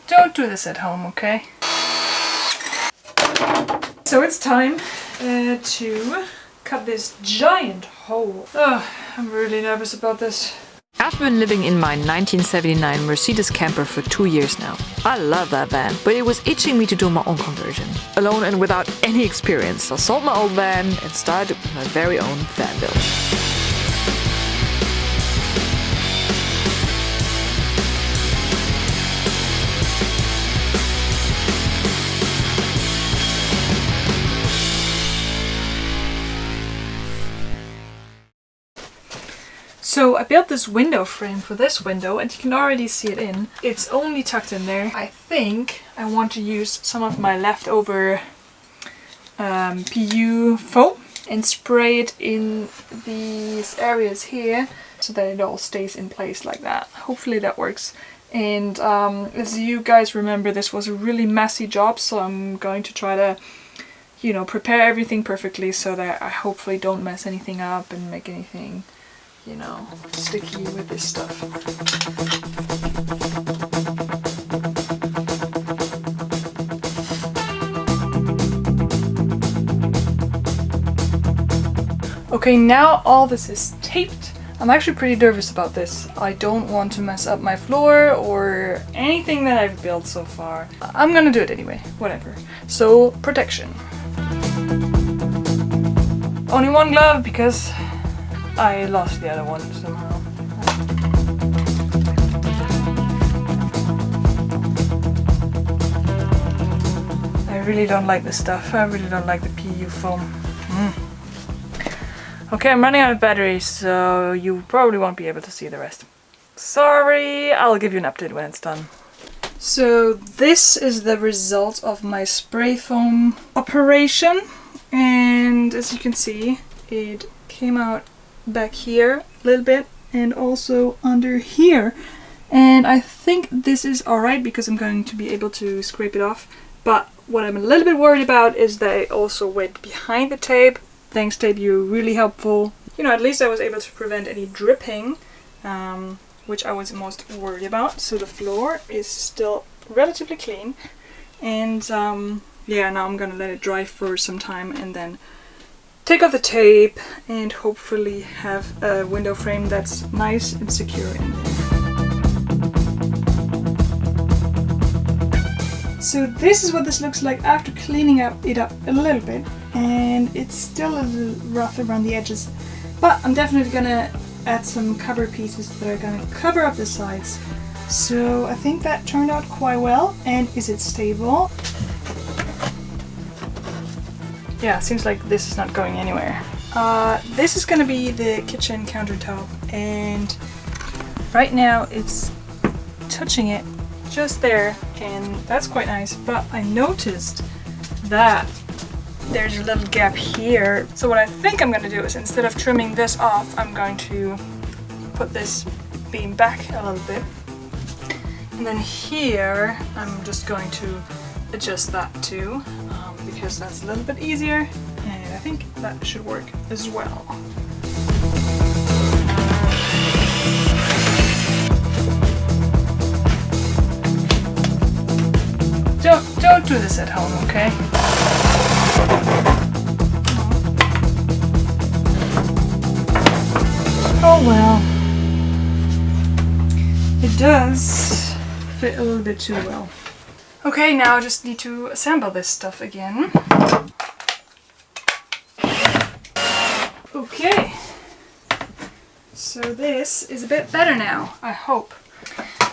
Don't do this at home, okay? So it's time to cut this giant hole. Oh, I'm really nervous about this. I've been living in my 1979 Mercedes camper for 2 years now. I love that van, but it was itching me to do my own conversion. Alone and without any experience, I sold my old van and started my very own van build. So I built this window frame for this window and you can already see it in. It's only tucked in there. I think I want to use some of my leftover PU foam and spray it in these areas here so that it all stays in place like that. Hopefully that works. And as you guys remember, this was a really messy job, so I'm going to try to, you know, prepare everything perfectly so that I hopefully don't mess anything up and make anything, you know, sticky with this stuff. Okay, now all this is taped. I'm actually pretty nervous about this. I don't want to mess up my floor or anything that I've built so far. I'm gonna do it anyway, whatever. So, protection. Only one glove because I lost the other one somehow. I really don't like this stuff. I really don't like the PU foam. Okay, I'm running out of batteries, so you probably won't be able to see the rest. Sorry, I'll give you an update when it's done. So this is the result of my spray foam operation, and as you can see, it came out back here a little bit and also under here, and I think this is alright because I'm going to be able to scrape it off. But what I'm a little bit worried about is that it also went behind the tape. Thanks tape, you're really helpful. You know, at least I was able to prevent any dripping, which I was most worried about. So the floor is still relatively clean, and yeah, now I'm gonna let it dry for some time and then take off the tape and hopefully have a window frame that's nice and secure in there. So this is what this looks like after cleaning it up a little bit, and it's still a little rough around the edges, but I'm definitely gonna add some cover pieces that are gonna cover up the sides. So I think that turned out quite well. And is it stable? Yeah, seems like this is not going anywhere. This is gonna be the kitchen countertop, and right now it's touching it just there, and that's quite nice. But I noticed that there's a little gap here. So what I think I'm gonna do is, instead of trimming this off, I'm going to put this beam back a little bit. And then here, I'm just going to adjust that too, because that's a little bit easier, and I think that should work as well. Don't do this at home, okay? Oh well. It does fit a little bit too well. Okay, now I just need to assemble this stuff again. Okay. So this is a bit better now, I hope.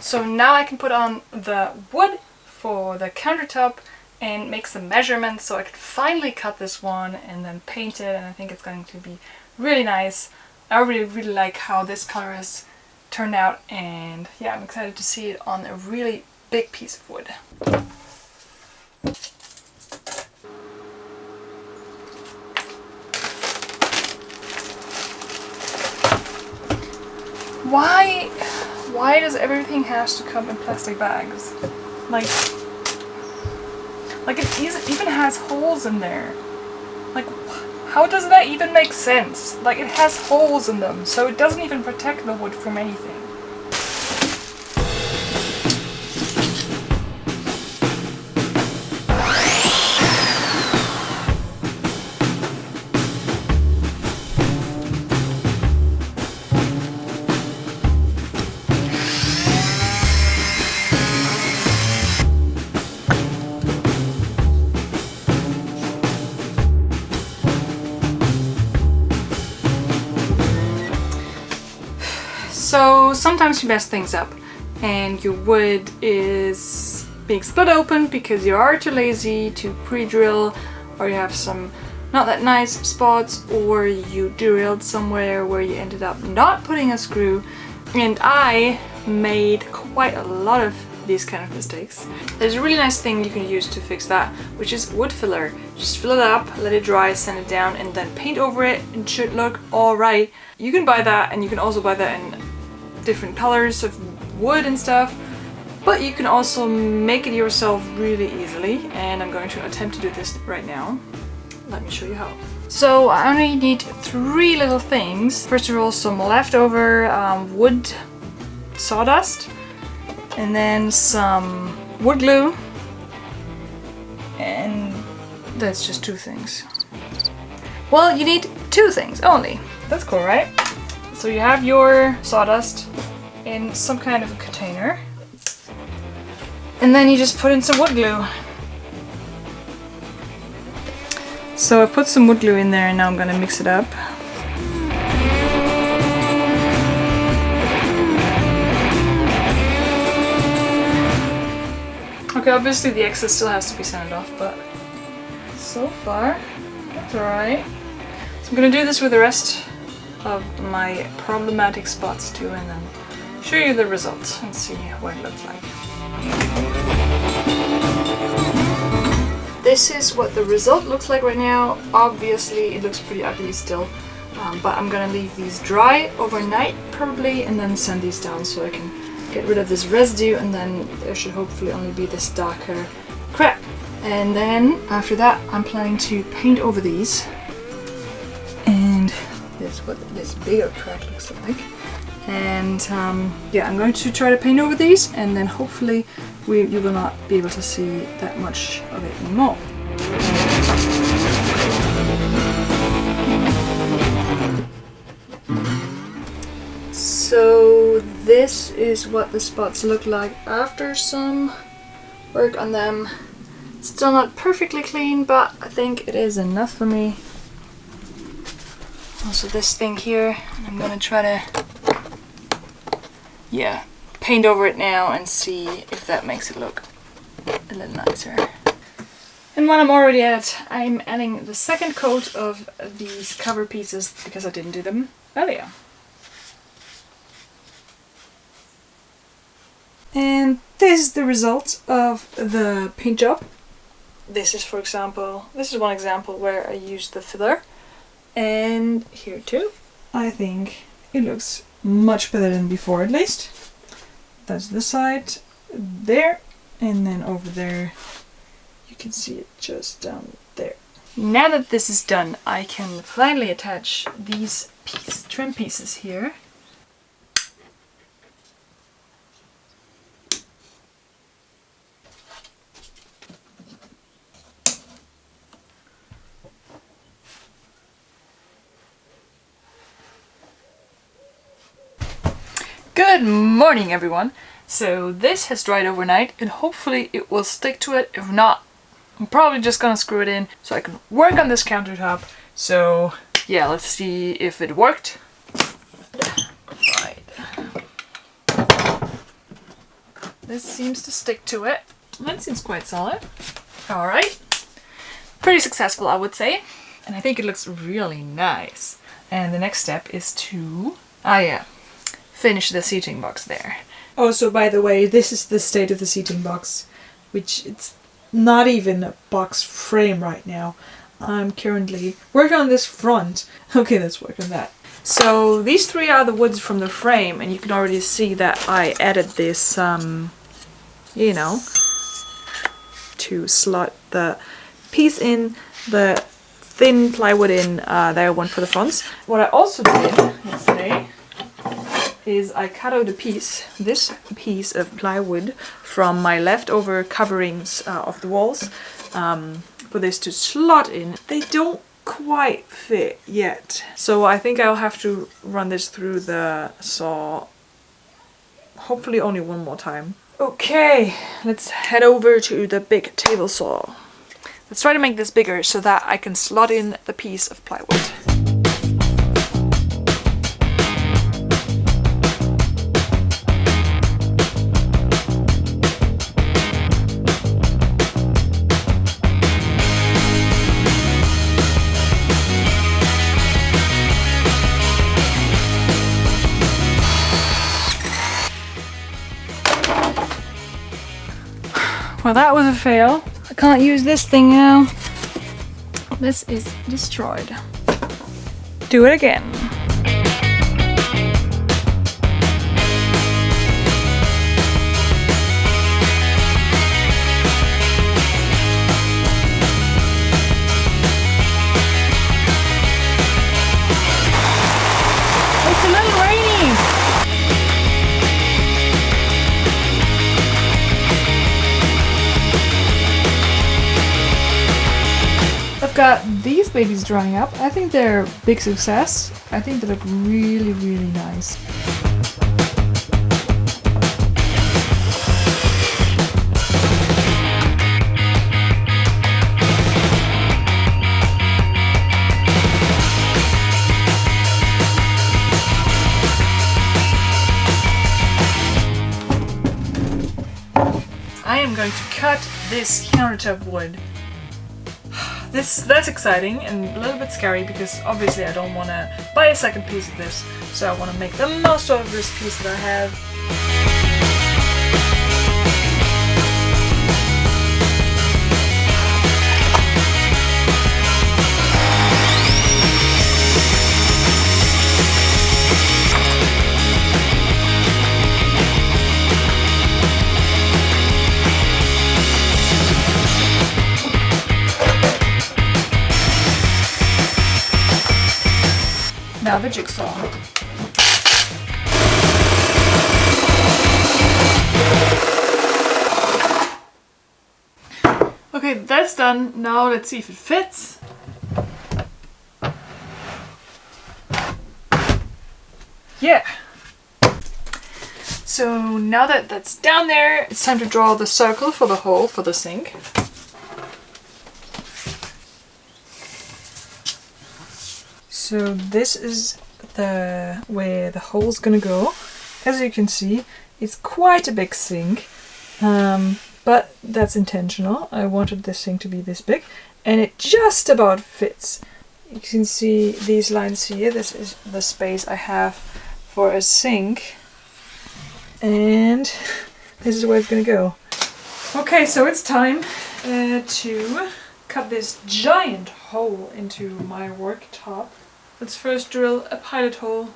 So now I can put on the wood for the countertop and make some measurements so I can finally cut this one and then paint it, and I think it's going to be really nice. I really like how this color has turned out, and yeah, I'm excited to see it on a really big piece of wood. Why does everything has to come in plastic bags? Like it even has holes in there. Like, how does that even make sense? Like, it has holes in them, so it doesn't even protect the wood from anything. sometimes you mess things up and your wood is being split open because you are too lazy to pre-drill, or you have some not that nice spots, or you derailed somewhere where you ended up not putting a screw. And I made quite a lot of these kind of mistakes. There's a really nice thing you can use to fix that, which is wood filler. Just fill it up, let it dry, sand it down, and then paint over it. It should look alright. You can buy that, and you can also buy that in different colors of wood and stuff, but you can also make it yourself really easily, and I'm going to attempt to do this right now. Let me show you how. So I only need 3 little things. First of all, some leftover wood sawdust, and then some wood glue, and that's just 2 things. Well, you need 2 things only. That's cool, right? So you have your sawdust in some kind of a container, and then you just put in some wood glue. So I put some wood glue in there, and now I'm gonna mix it up. Okay, obviously the excess still has to be sanded off, but so far that's alright. So I'm gonna do this with the rest of my problematic spots too, and then show you the results and see what it looks like. This is what the result looks like right now. Obviously it looks pretty ugly still, but I'm gonna leave these dry overnight probably, and then sand these down so I can get rid of this residue, and then there should hopefully only be this darker crack. And then after that I'm planning to paint over these, and this is what this bigger crack looks like. And yeah, I'm going to try to paint over these, and then hopefully you will not be able to see that much of it anymore. So this is what the spots look like after some work on them. Still not perfectly clean, but I think it is enough for me. Also this thing here, I'm gonna try to paint over it now and see if that makes it look a little nicer. And while I'm already at it, I'm adding the second coat of these cover pieces because I didn't do them earlier. And this is the result of the paint job. This is one example where I used the filler, and here too. I think it looks much better than before, at least. That's the side there, and then over there you can see it just down there. Now that this is done, I can finally attach these trim pieces here. Good morning, everyone! So this has dried overnight, and hopefully it will stick to it. If not, I'm probably just gonna screw it in so I can work on this countertop. So yeah, let's see if it worked. Right. This seems to stick to it. That seems quite solid. Alright. Pretty successful, I would say. And I think it looks really nice. And the next step is to finish the seating box there. Oh, so by the way, this is the state of the seating box, which it's not even a box frame right now. I'm currently working on this front. Okay, let's work on that. So these 3 are the woods from the frame, and you can already see that I added this, you know, to slot the piece in, the thin plywood in there, one for the fronts. What I also did yesterday is I cut out this piece of plywood from my leftover coverings of the walls for this to slot in. They don't quite fit yet, so I think I'll have to run this through the saw, hopefully only one more time. Okay, let's head over to the big table saw. Let's try to make this bigger so that I can slot in the piece of plywood. Well, that was a fail. I can't use this thing now. This is destroyed. Do it again. It's a little rainy. I've got these babies drying up. I think they're a big success. I think they look really, really nice. I am going to cut this countertop wood. That's exciting and a little bit scary because obviously I don't want to buy a second piece of this, so I want to make the most of this piece that I have. Now the jigsaw. Okay, that's done. Now let's see if it fits. Yeah. So now that that's down there, it's time to draw the circle for the hole for the sink. So this is the where the hole's gonna go. As you can see, it's quite a big sink, but that's intentional. I wanted this sink to be this big, and it just about fits. You can see these lines here. This is the space I have for a sink, and this is where it's gonna go. Okay, so it's time to cut this giant hole into my worktop. Let's first drill a pilot hole.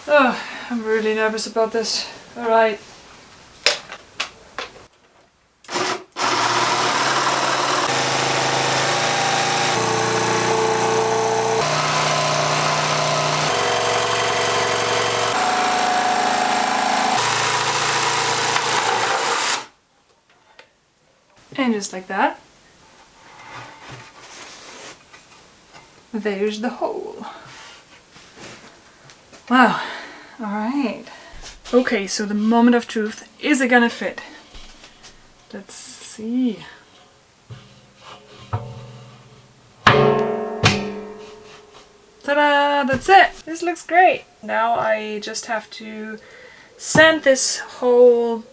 Oh, I'm really nervous about this. Alright. And just like that. There's the hole. Wow. Alright. Okay, so the moment of truth. Is it gonna fit? Let's see. Ta-da! That's it! This looks great! Now I just have to sand this whole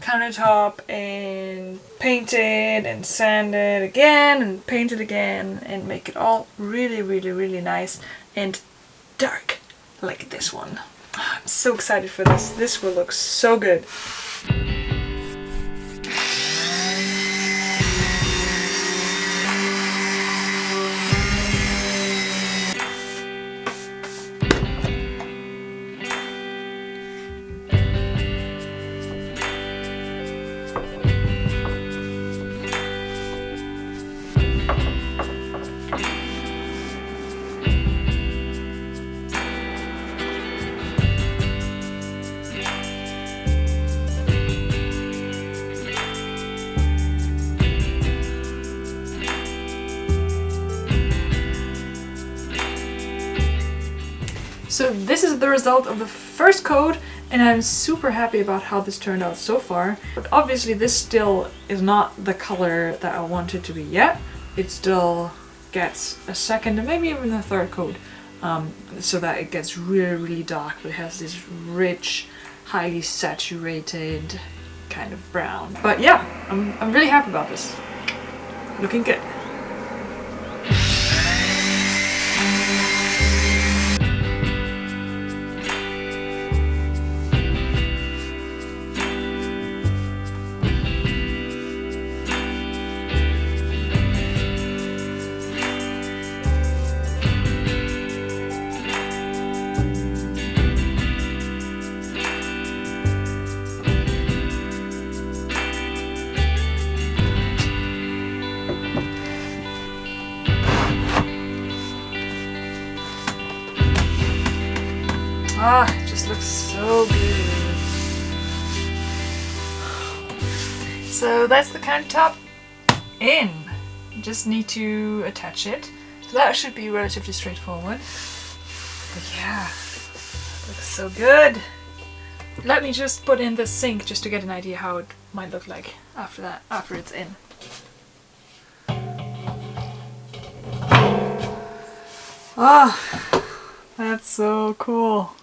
countertop and paint it and sand it again and paint it again and make it all really, really, really nice and dark like this one. I'm so excited for this. This will look so good. So this is the result of the first coat, and I'm super happy about how this turned out so far. But obviously this still is not the color that I want it to be yet. It still gets a second and maybe even a third coat, so that it gets really, really dark, but it has this rich, highly saturated kind of brown. But yeah, I'm really happy about this. Looking good. Ah, it just looks so good. So that's the countertop in. You just need to attach it. So that should be relatively straightforward. But yeah, looks so good. Let me just put in the sink just to get an idea how it might look like after that, after it's in. Ah, that's so cool.